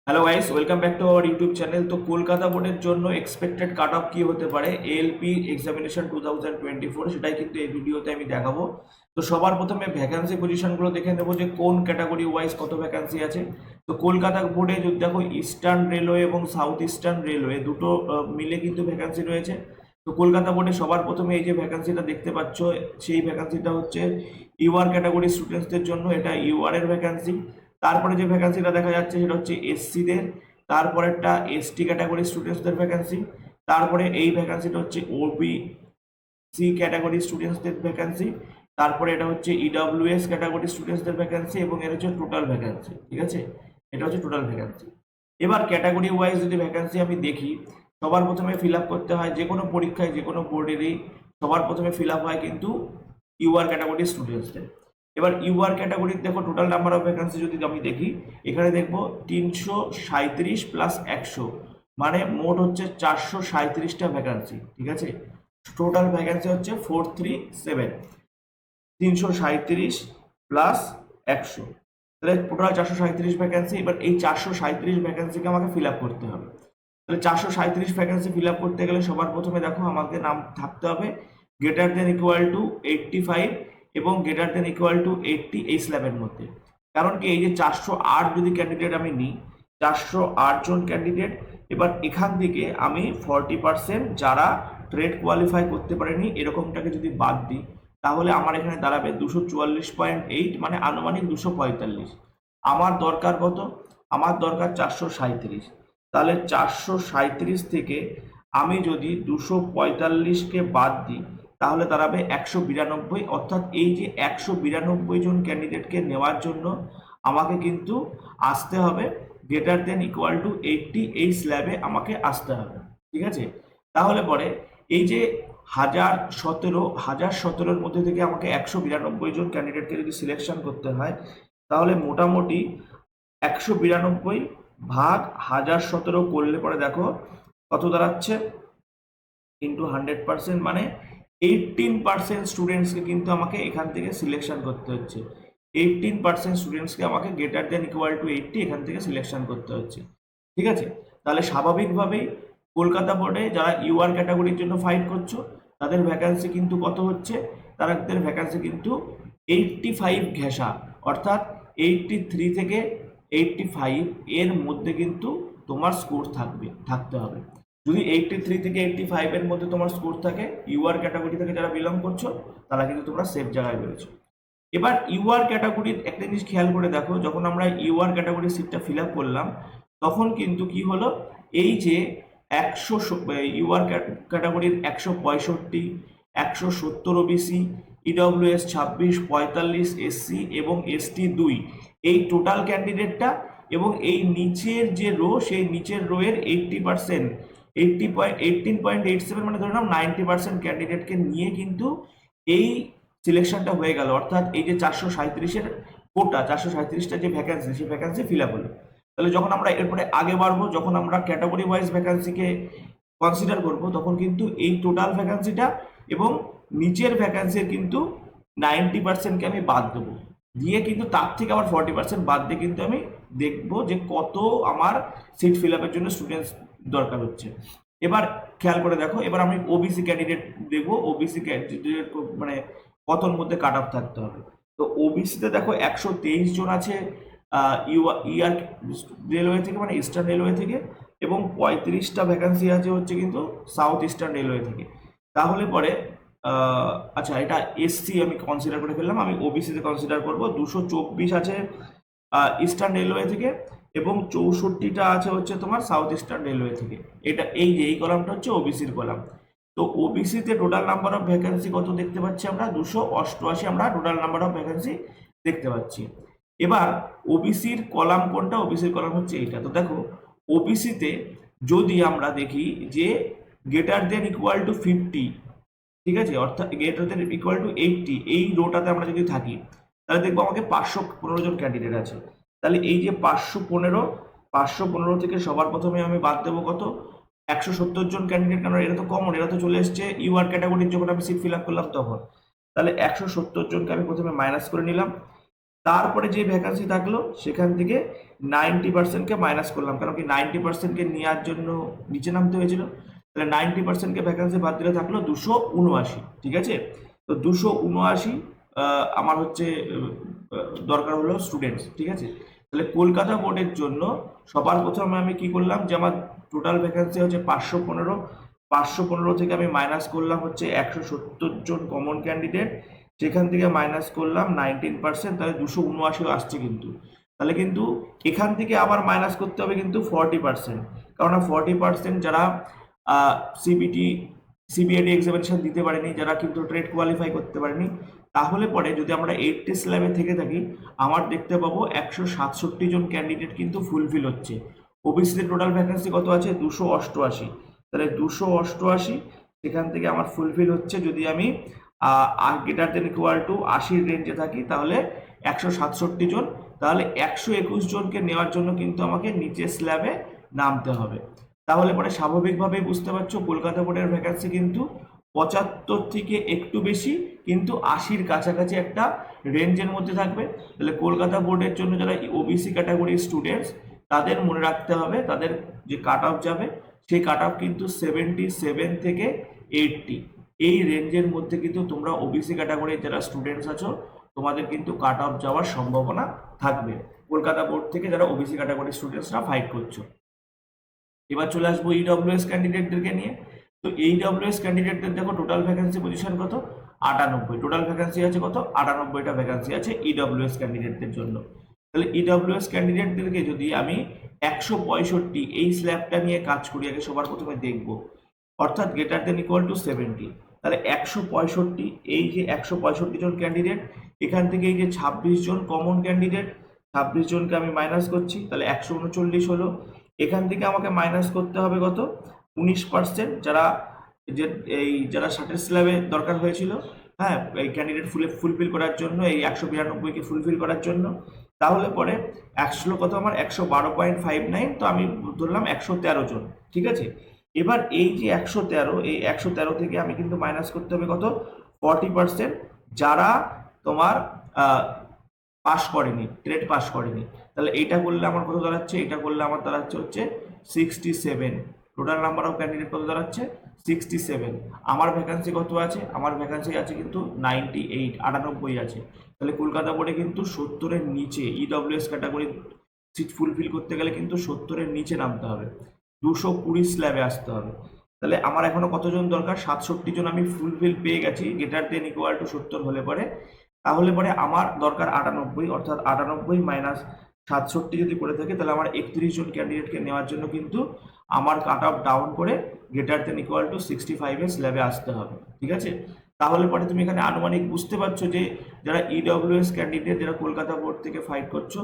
Hello guys, welcome back to our YouTube channel. তো কলকাতা বোর্ডের জন্য এক্সপেক্টেড কাট অফ কি হতে পারে এএলপি এক্সামিনেশন 2024, সেটাই কিন্তু এই ভিডিওতে আমি দেখাবো। তো সবার প্রথমে ভ্যাকান্সি পজিশনগুলো দেখে নেবো যে কোন ক্যাটাগরি ওয়াইজ কত ভ্যাকান্সি আছে। তো কলকাতা বোর্ডে যদি দেখো, ইস্টার্ন রেলওয়ে এবং সাউথ ইস্টার্ন রেলওয়ে দুটো মিলে কিন্তু ভ্যাকান্সি রয়েছে। তো কলকাতা বোর্ডে সবার প্রথমে এই যে ভ্যাকান্সিটা দেখতে পাচ্ছ, সেই ভ্যাকান্সিটা হচ্ছে ইউআর ক্যাটাগরি স্টুডেন্টসদের জন্য, এটা ইউআর এর ভ্যাকান্সি। তারপরে যে ভ্যাকান্সিটা দেখা যাচ্ছে সেটা হচ্ছে এসসিদের, তারপরেরটা এসটি ক্যাটাগরি স্টুডেন্টসদের ভ্যাকান্সি, তারপরে এই ভ্যাকান্সিটা হচ্ছে ওবিসি ক্যাটাগরি স্টুডেন্টসদের ভ্যাকান্সি, তারপরে এটা হচ্ছে ইডব্লিউএস ক্যাটাগরি স্টুডেন্টসদের ভ্যাকান্সি, এবং এটা হচ্ছে টোটাল ভ্যাকান্সি। ঠিক আছে, এটা হচ্ছে টোটাল ভ্যাকান্সি। এবার ক্যাটাগরি ওয়াইজ যদি ভ্যাকান্সি আমি দেখি, সবার প্রথমে ফিল আপ করতে হয় যে কোনো পরীক্ষায়, যে কোনো বোর্ডেরই সবার প্রথমে ফিল আপ হয় কিন্তু ইউআর ক্যাটাগরি স্টুডেন্টসদের। এবার ইউআর ক্যাটাগরির দেখো টোটাল নাম্বার অফ ভ্যাকান্সি যদি আমি দেখি, এখানে দেখবো 337 প্লাস 100, মানে মোট হচ্ছে 437টা ভ্যাকান্সি। ঠিক আছে, টোটাল ভ্যাকান্সি হচ্ছে 437, 337 প্লাস 100, তাহলে টোটাল 437 ভ্যাকান্সি। এবার এই 437 ভ্যাকান্সিকে আমাকে ফিল আপ করতে হবে। তাহলে 437 ভ্যাকান্সি ফিল আপ করতে গেলে সবার প্রথমে দেখো আমাকে নাম থাকতে হবে গ্রেটার দেন ইকুয়াল টু 85 এবং গ্রেটার দেন ইকুয়াল টু 80 এই স্ল্যাবের মধ্যে। কারণ কি, এই যে 408 যদি ক্যান্ডিডেট আমি নিই, 408 জন ক্যান্ডিডেট, এবার এখান থেকে আমি 40% যারা ট্রেড কোয়ালিফাই করতে পারেনি এরকমটাকে যদি বাদ দিই, তাহলে আমার এখানে দাঁড়াবে 244.8, মানে আনুমানিক 245। আমার দরকার কত? আমার দরকার 437। তাহলে 437 থেকে আমি যদি 245কে বাদ দিই, তাহলে দাঁড়াবে 192। অর্থাৎ এই যে 192 জন ক্যান্ডিডেটকে নেওয়ার জন্য আমাকে কিন্তু আসতে হবে গ্রেটার দেন ইকুয়াল টু 80 এই স্ল্যাবে আমাকে আসতে হবে। ঠিক আছে, তাহলে পরে এই যে 1017 মধ্যে থেকে আমাকে 192 জন ক্যান্ডিডেটকে যদি সিলেকশন করতে হয়, তাহলে মোটামুটি 192 ভাগ 1017 করলে পরে দেখো কত দাঁড়াচ্ছে, ইন্টু 100%, মানে 18% স্টুডেন্টসকে কিন্তু আমাকে এখান থেকে সিলেকশন করতে হচ্ছে। 18% স্টুডেন্টসকে আমাকে গ্রেটার দেন ইকুয়াল টু 80 এখান থেকে সিলেকশন করতে হচ্ছে। ঠিক আছে, তাহলে স্বাভাবিকভাবেই কলকাতা বোর্ডে যারা ইউআর ক্যাটাগরির জন্য ফাইট করছো, তাদের ভ্যাকান্সি কিন্তু কত হচ্ছে, তাদের ভ্যাকান্সি কিন্তু 85 ঘেঁষা, অর্থাৎ 83 থেকে 85 এর মধ্যে কিন্তু তোমার স্কোর থাকতে হবে। যদি 83 থেকে 85 এর মধ্যে তোমার স্কোর থাকে, ইউআর ক্যাটাগরি থেকে যারা বিলং করছো, তারা কিন্তু তোমরা সেফ জায়গায় রয়েছো। এবার ইউআর ক্যাটাগরির একটা জিনিস খেয়াল করে দেখো, যখন আমরা ইউআর ক্যাটাগরির সিটটা ফিল আপ করলাম, তখন কিন্তু কি হলো, এই যে 100 ইউআর ক্যাটাগরির 165, 170 ওবিসি, ইডব্লিউএস 26, 45 এসসি এবং এসটি 2, এই টোটাল ক্যান্ডিডেটটা, এবং এই নিচের যে রো, সেই নিচের রো এর 80%, 18.87, মানে ধরে নাও 90% ক্যান্ডিডেটকে নিয়ে কিন্তু এই সিলেকশনটা হয়ে গেল। অর্থাৎ এই যে 437-এর কোটা, 437টা যে ভ্যাকান্সি, সেই ভ্যাকান্সি ফিল আপ হলো। তাহলে যখন আমরা এরপরে আগে বাড়বো, যখন আমরা ক্যাটাগরি ওয়াইজ ভ্যাকান্সিকে কনসিডার করব, তখন কিন্তু এই টোটাল ভ্যাকান্সিটা এবং নিচের ভ্যাকান্সির কিন্তু 90%কে আমি বাদ দেবো, দিয়ে কিন্তু তার থেকে আবার 40% বাদ দিয়ে কিন্তু আমি দেখবো যে কত আমার সিট ফিল আপের জন্য স্টুডেন্টস দরকার হচ্ছে। এবার খেয়াল করে দেখো, এবার আমি ওবিসি ক্যান্ডিডেট দেখবো, ওবিসি ক্যান্ডিডেট মানে কতর মধ্যে কাট অফ থাকতে হবে। তো ওবিসিতে দেখো 123 জন আছে ইআর রেলওয়ে থেকে, মানে ইস্টার্ন রেলওয়ে থেকে, এবং 35টা ভ্যাকান্সি আছে হচ্ছে কিন্তু সাউথ ইস্টার্ন রেলওয়ে থেকে। তাহলে পরে আচ্ছা, এটা এসসি আমি কনসিডার করে ফেললাম, আমি ওবিসিতে কনসিডার করব। 224 আছে ইস্টার্ন রেলওয়ে থেকে, এবং 64টা আছে হচ্ছে তোমার সাউথ ইস্টার্ন রেলওয়ে থেকে। এটা এই যে এই কলামটা হচ্ছে ওবিসির কলাম। তো ওবিসিতে টোটাল নাম্বার অফ ভ্যাকেন্সি কত দেখতে পাচ্ছি আমরা, 288 আমরা টোটাল নাম্বার অফ ভ্যাকেন্সি দেখতে পাচ্ছি। এবার ওবিসির কলাম কোনটা, ওবিসির কলাম হচ্ছে এইটা। তো দেখো, ওবিসিতে যদি আমরা দেখি যে গ্রেটার দেন ইকুয়াল টু 50, ঠিক আছে, অর্থাৎ গ্রেটার দেন ইকুয়াল টু 80, এই রোটাতে আমরা যদি থাকি, তাহলে দেখবো আমাকে 515 জন ক্যান্ডিডেট আছে। তাহলে এই যে 515 থেকে সবার প্রথমে আমি বাদ দেবো কত, 170 জন ক্যান্ডিডেট, কারণ এরা তো কমন, এরা তো চলে এসছে ইউআর ক্যাটাগরির যখন আমি সিট ফিল আপ করলাম তখন। তাহলে 170 জনকে আমি প্রথমে মাইনাস করে নিলাম। তারপরে যে ভ্যাকান্সি থাকলো সেখান থেকে 90%কে মাইনাস করলাম, কারণ কি 90%কে নেওয়ার জন্য নিচে নামতে হয়েছিল। তাহলে 90%কে ভ্যাকান্সি বাদ দিলে থাকলো 279, ঠিক আছে। তো 279 আমার হচ্ছে দরকার হলো স্টুডেন্টস, ঠিক আছে। তাহলে কলকাতা বোর্ডের জন্য সবার প্রথমে আমি কি করলাম, যে আমার টোটাল ভ্যাকান্সি হচ্ছে 515। 515 থেকে আমি মাইনাস করলাম হচ্ছে 170 জন কমন ক্যান্ডিডেট, সেখান থেকে মাইনাস করলাম 19%, তাহলে 279 আসছে কিন্তু। তাহলে কিন্তু এখান থেকে আবার মাইনাস করতে হবে কিন্তু 40%, কারণ 40% যারা সিবিটি সিবিআইডি এক্সামিনেশন দিতে পারেনি, যারা কিন্তু ট্রেড কোয়ালিফাই করতে পারেনি, তাহলে পরে যদি আমরা 8 স্ল্যাবে থেকে থাকি, আমার দেখতে পাবো 167 জন ক্যান্ডিডেট কিন্তু ফুলফিল হচ্ছে। ওবিসিতে টোটাল ভ্যাকেন্সি কত আছে, 288। তাহলে 288 সেখান থেকে আমার ফুলফিল হচ্ছে, যদি আমি গ্রেটার দেন ইকুয়াল টু 80 রেঞ্জে থাকি, তাহলে 167 জন। তাহলে 121 জনকে নেওয়ার জন্য কিন্তু আমাকে নিচে স্ল্যাবে নামতে হবে। তাহলে পরে স্বাভাবিকভাবেই বুঝতে পারছো কলকাতা বোর্ডের ভ্যাকান্সি কিন্তু 75 থেকে একটু বেশি, কিন্তু 80-র কাছাকাছি একটা রেঞ্জের মধ্যে থাকবে। তাহলে কলকাতা বোর্ডের জন্য যারা ওবিসি ক্যাটাগরির স্টুডেন্টস, তাদের মনে রাখতে হবে তাদের যে কাট অফ যাবে, সেই কাট অফ কিন্তু 77 থেকে 80, এই রেঞ্জের মধ্যে কিন্তু তোমরা ওবিসি ক্যাটাগরির যারা স্টুডেন্টস আছো, তোমাদের কিন্তু কাট অফ যাওয়ার সম্ভাবনা থাকবে কলকাতা বোর্ড থেকে যারা ওবিসি ক্যাটাগরির স্টুডেন্টসরা ফাইট করছো। এবার চলে আসবো ইডব্লিউএস ক্যান্ডিডেটদেরকে নিয়ে। তো ইডব্লিউএস ক্যান্ডিডেটদের দেখো টোটাল ভ্যাকেন্সি পজিশন কত, 98। টোটাল ভ্যাকেন্সি আছে কত, 98টা ভ্যাকেন্সি আছে ইডব্লিউএস ক্যান্ডিডেটদের জন্য। তাহলে ইডব্লিউএস ক্যান্ডিডেটদেরকে যদি আমি 165 এই স্ল্যাবটা নিয়ে কাজ করি, আগে সবার প্রথমে দেখবো, অর্থাৎ গ্রেটার দেন ইকুয়াল টু 70। তাহলে 165, এই যে 165 জন ক্যান্ডিডেট, এখান থেকে এই যে 26 জন কমন ক্যান্ডিডেট, 26 জনকে আমি মাইনাস করছি, তাহলে 139 হলো। এখান থেকে আমাকে মাইনাস করতে হবে কত, 19%, যারা যে এই যারা 60 স্ল্যাবে দরকার হয়েছিল, হ্যাঁ, এই ক্যান্ডিডেট ফুলফিল করার জন্য, এই 192কে ফুলফিল করার জন্য। তাহলে পরে 100 কত আমার 112.59, তো আমি ধরলাম 113 জন, ঠিক আছে। এবার এই যে 113, এই 113 থেকে আমি কিন্তু মাইনাস করতে হবে কত, 40%, যারা তোমার পাস করেনি, ট্রেড পাস করেনি। তাহলে এইটা করলে আমার কত দাঁড়াচ্ছে, এটা করলে আমার দাঁড়াচ্ছে হচ্ছে 67। টোটাল নাম্বার অফ ক্যান্ডিডেট কত দাঁড়াচ্ছে, 67। আমার ভ্যাকান্সি কত আছে, আমার ভ্যাকান্সি আছে কিন্তু 98, 98 আছে। তাহলে কলকাতা বোর্ডে কিন্তু 70-এর নিচে ইডব্লিউএস ক্যাটাগরি সিট ফুলফিল করতে গেলে কিন্তু 70-এর নিচে নামতে হবে, 220 স্ল্যাবে আসতে হবে। তাহলে আমার এখনো কতজন দরকার, 67 জন আমি ফুলফিল পেয়ে গেছি গ্রেটার দেন ইকুয়াল টু 70 হলে পরে। তাহলে পরে আমার দরকার 98, অর্থাৎ 98 মাইনাস 67 যদি করে থাকে, তাহলে আমার 31 জন ক্যান্ডিডেটকে নেওয়ার জন্য কিন্তু আমার কাট অফ ডাউন করে গ্রেটার দেন ইকুয়াল টু 65 স্ল্যাবে আসতে হবে, ঠিক আছে। তাহলে পরে তুমি এখানে আনুমানিক বুঝতে পারছো যে যারা ইডব্লিউএস ক্যান্ডিডেট, যারা কলকাতা বোর্ড থেকে ফাইট করছো,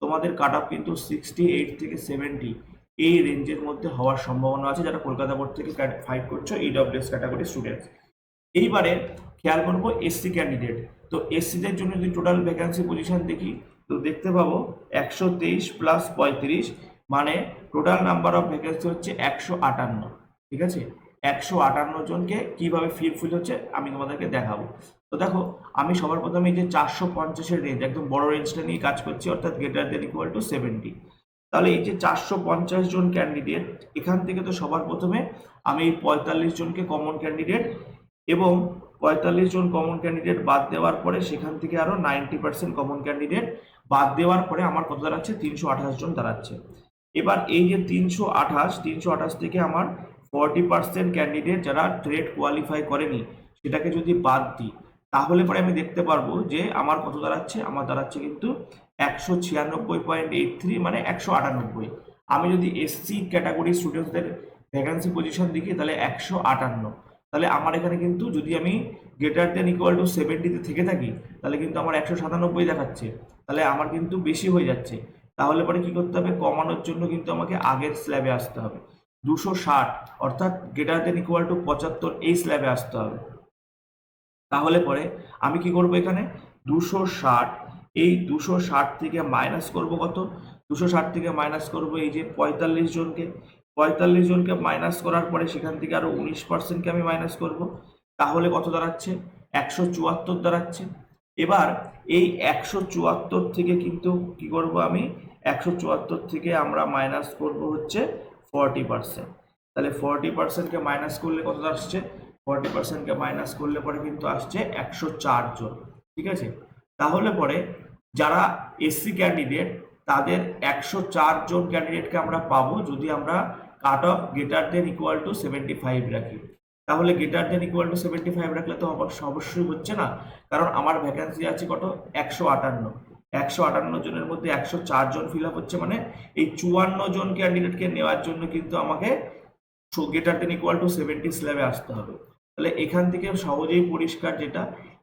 তোমাদের কাট অফ কিন্তু 68 থেকে 70 এই রেঞ্জের মধ্যে হওয়ার সম্ভাবনা আছে, যারা কলকাতা বোর্ড থেকে ফাইট করছো ইডব্লিউএস ক্যাটাগরি স্টুডেন্টস। এইবারে খেয়াল করবো এসসি ক্যান্ডিডেট। তো এসসিদের জন্য যদি টোটাল ভ্যাকান্সি পজিশন দেখি, তো দেখতে পাবো 123 প্লাস 35, মানে টোটাল নাম্বার অফ ভ্যাকেন্সি হচ্ছে 158, ঠিক আছে। 158 জনকে কিভাবে ফুলফিল হচ্ছে আমি তোমাদেরকে দেখাবো। তো দেখো, আমি সবার প্রথমে যে 450-এর রেঞ্জ, একদম বড় রেঞ্জটা নিয়ে কাজ করছি, অর্থাৎ গ্রেটার দেন ইকুয়াল টু 70। তাহলে এই যে 450 জন ক্যান্ডিডেট, এখান থেকে তো সবার প্রথমে আমি 45 জনকে কমন ক্যান্ডিডেট, এবং 45 জন কমন ক্যান্ডিডেট বাদ দেওয়ার পরে সেখান থেকে আরো 90% কমন ক্যান্ডিডেট বাদ দেওয়ার পরে আমার কত দাঁড়াচ্ছে, 328 জন দাঁড়াচ্ছে। এবার এই যে 328 থেকে আমার 40% ক্যান্ডিডেট যারা ট্রেড কোয়ালিফাই করেনি, সেটাকে যদি বাদ দিই, তাহলে পরে আমি দেখতে পারবো যে আমার কত দাঁড়াচ্ছে, আমার দাঁড়াচ্ছে কিন্তু 196.83, মানে 198। আমি যদি এসসি ক্যাটাগরি স্টুডেন্টসদের ভ্যাকান্সি পজিশন দেখি, তাহলে 158। তাহলে আমার এখানে কিন্তু যদি আমি গ্রেটার দেন ইকুয়াল টু 70-তে থেকে থাকি, তাহলে কিন্তু আমার 197 দেখাচ্ছে, তাহলে আমার কিন্তু বেশি হয়ে যাচ্ছে। তাহলে পরে কি করতে হবে, কমানোর জন্য কিন্তু আমাকে আগের স্ল্যাবে আসতে হবে, 260, অর্থাৎ গ্রেটার দেন ইকুয়াল টু 75 এই স্ল্যাবে আসতে হবে। তাহলে পরে আমি কি করব, এখানে 260, এই 260 থেকে মাইনাস করব কত, 260 থেকে মাইনাস করব এই যে 45 জনকে, 45 জনকে মাইনাস করার পরে সেখান থেকে আরো 19%কে আমি মাইনাস করব, তাহলে কত দাঁড়াচ্ছে, 174 দাঁড়াচ্ছে। এবার এই 174 থেকে কিন্তু কি করব, আমি 174 থেকে আমরা মাইনাস করব হচ্ছে 40%। তাহলে 40%কে মাইনাস করলে কত আসছে? 40%কে মাইনাস করলে পরে কিন্তু আসছে 104 জন। ঠিক আছে, তাহলে পরে যারা এসসি ক্যান্ডিডেট তাদের 104 জন ক্যান্ডিডেটকে আমরা পাবো যদি আমরা cut off greater than equal to 75 রাখি। তাহলে গ্রেটার দেন ইকুয়াল টু 75 রাখলে তো অবশ্যই হচ্ছে না, কারণ আমার ভ্যাকেন্সি আছে কত? 158। 158 জনের মধ্যে 104 জন ফিল আপ হচ্ছে, মানে এই 54 জন ক্যান্ডিডেটকে নেওয়ার জন্য কিন্তু আমাকে গ্রেটার দেন ইকুয়াল টু 70 স্ল্যাবে আসতে হবে। তাহলে এখান থেকে সহজেই পরিষ্কার যেটা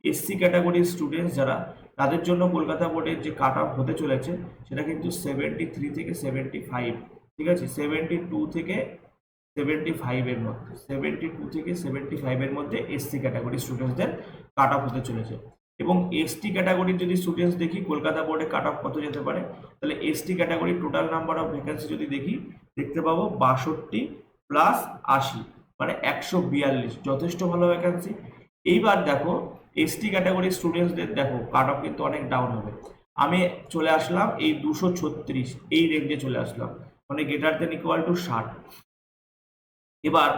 এসসি ক্যাটাগরির স্টুডেন্টস যারা, তাদের জন্য কলকাতা বোর্ডের যে কাট অফ হতে চলেছে সেটা কিন্তু 73 থেকে 75। ঠিক আছে, 72 থেকে 75 এর মধ্যে, 72 থেকে 75 এর মধ্যে এসসি ক্যাটাগরি স্টুডেন্টসদের কাট অফ হতে চলেছে। এবং এসটি ক্যাটাগরির যদি স্টুডেন্টস দেখি কলকাতা বোর্ডে কাট অফ কত যেতে পারে, তাহলে এসটি ক্যাটাগরির টোটাল নাম্বার অফ ভ্যাকেন্সি যদি দেখি দেখতে পাবো 62 প্লাস 80 মানে 142, যথেষ্ট ভালো ভ্যাকেন্সি। এইবার দেখো এসটি ক্যাটাগরির স্টুডেন্টসদের দেখো কাট অফ কিন্তু অনেক ডাউন হবে। আমি চলে আসলাম এই 236 এই রেঞ্জে চলে আসলাম, মানে গ্রেটার দেন ইকুয়াল টু 60। এবার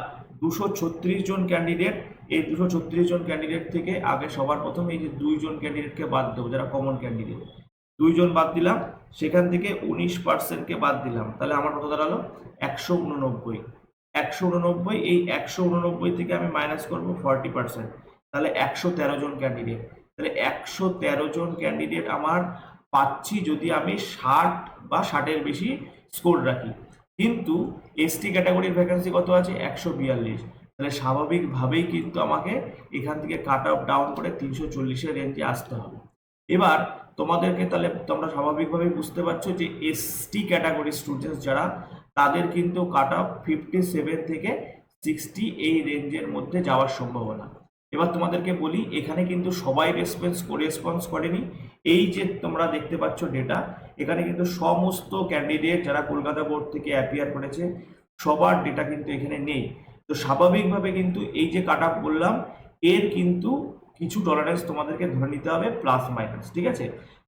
236 জন ক্যান্ডিডেট, এই 236 জন ক্যান্ডিডেট থেকে আগে সবার প্রথম এই যে 2 জন ক্যান্ডিডেটকে বাদ দেবো যারা কমন ক্যান্ডিডেট, 2 জন বাদ দিলাম, সেখান থেকে 19%কে বাদ দিলাম, তাহলে আমার কত দাঁড়ালো? 189। 189, এই 189 থেকে আমি মাইনাস করবো 40%, তাহলে 113 জন ক্যান্ডিডেট। তাহলে 113 জন ক্যান্ডিডেট আমার পাচ্ছি যদি আমি 60 বা 60-এর বেশি স্কোর রাখি। কিন্তু এসটি ক্যাটাগরির ভ্যাকেন্সি কত আছে? 142। তাহলে স্বাভাবিকভাবেই কিন্তু আমাকে এখান থেকে কাট অফ ডাউন করে 340-এর রেঞ্জে আসতে হবে। এবার তোমাদেরকে তাহলে তোমরা স্বাভাবিকভাবেই বুঝতে পারছো যে এসটি ক্যাটাগরি স্টুডেন্টস যারা, তাদের কিন্তু কাট অফ 57 থেকে 60 এই রেঞ্জের মধ্যে যাওয়ার সম্ভাবনা। এবার তোমাদেরকে বলি এখানে কিন্তু সবাই রেসপন্স করেনি। এই যে তোমরা দেখতে পাচ্ছ ডেটা, এখানে কিন্তু সমস্ত ক্যান্ডিডেট যারা কলকাতা বোর্ড থেকে অ্যাপিয়ার করেছে সবার ডেটা কিন্তু এখানে নেই। তো স্বাভাবিকভাবে কিন্তু এই যে কাট অফ বললাম এর কিন্তু কিছু টলারেন্স তোমাদেরকে ধরে নিতে হবে প্লাস মাইনাস। ঠিক আছে,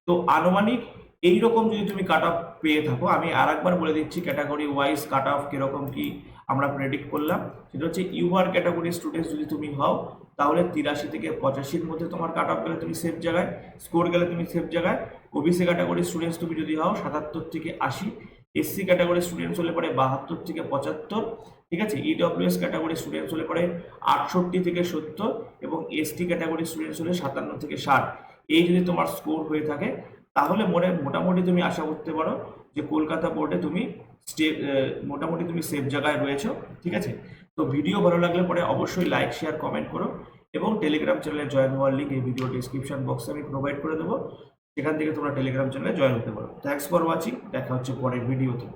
তো আনুমানিক এইরকম যদি তুমি কাট অফ পেয়ে থাকো, আমি আর একবার বলে দিচ্ছি ক্যাটাগরি ওয়াইজ কাট অফ কিরকম কি আমরা প্রেডিক্ট করলাম। সেটা হচ্ছে ইউআর ক্যাটাগরি স্টুডেন্টস যদি তুমি হও তাহলে 83 থেকে 85-এর মধ্যে তোমার কাট অফ গেলে তুমি সেফ জায়গায়, স্কোর গেলে তুমি সেফ জায়গায়। ওবিসি ক্যাটাগরি স্টুডেন্টস তুমি যদি হও 77 থেকে 80, এসসি ক্যাটাগরি স্টুডেন্টস হলে পরে 72 থেকে 75। ঠিক আছে, ইডব্লিউএস ক্যাটাগরি স্টুডেন্টস হলে পরে 68 থেকে 70 এবং এসটি ক্যাটাগরি স্টুডেন্টস হলে 57 থেকে 60। এই যদি তোমার স্কোর হয়ে থাকে তাহলে মোটামুটি তুমি আশা করতে পারো যে কলকাতা বোর্ডে তুমি মোটামুটি তুমি সেফ জায়গায় রয়েছো। ঠিক আছে, তো ভিডিও ভালো লাগলে পরে অবশ্যই লাইক শেয়ার কমেন্ট করো এবং টেলিগ্রাম চ্যানেলে জয়েন হওয়ার লিঙ্ক এই ভিডিও ডিসক্রিপশন বক্সে আমি প্রোভাইড করে দেবো, সেখান থেকে তোমরা টেলিগ্রাম চ্যানেলে জয়েন হতে পারো। থ্যাঙ্কস ফর ওয়াচিং, দেখা হচ্ছে পরের ভিডিওতে।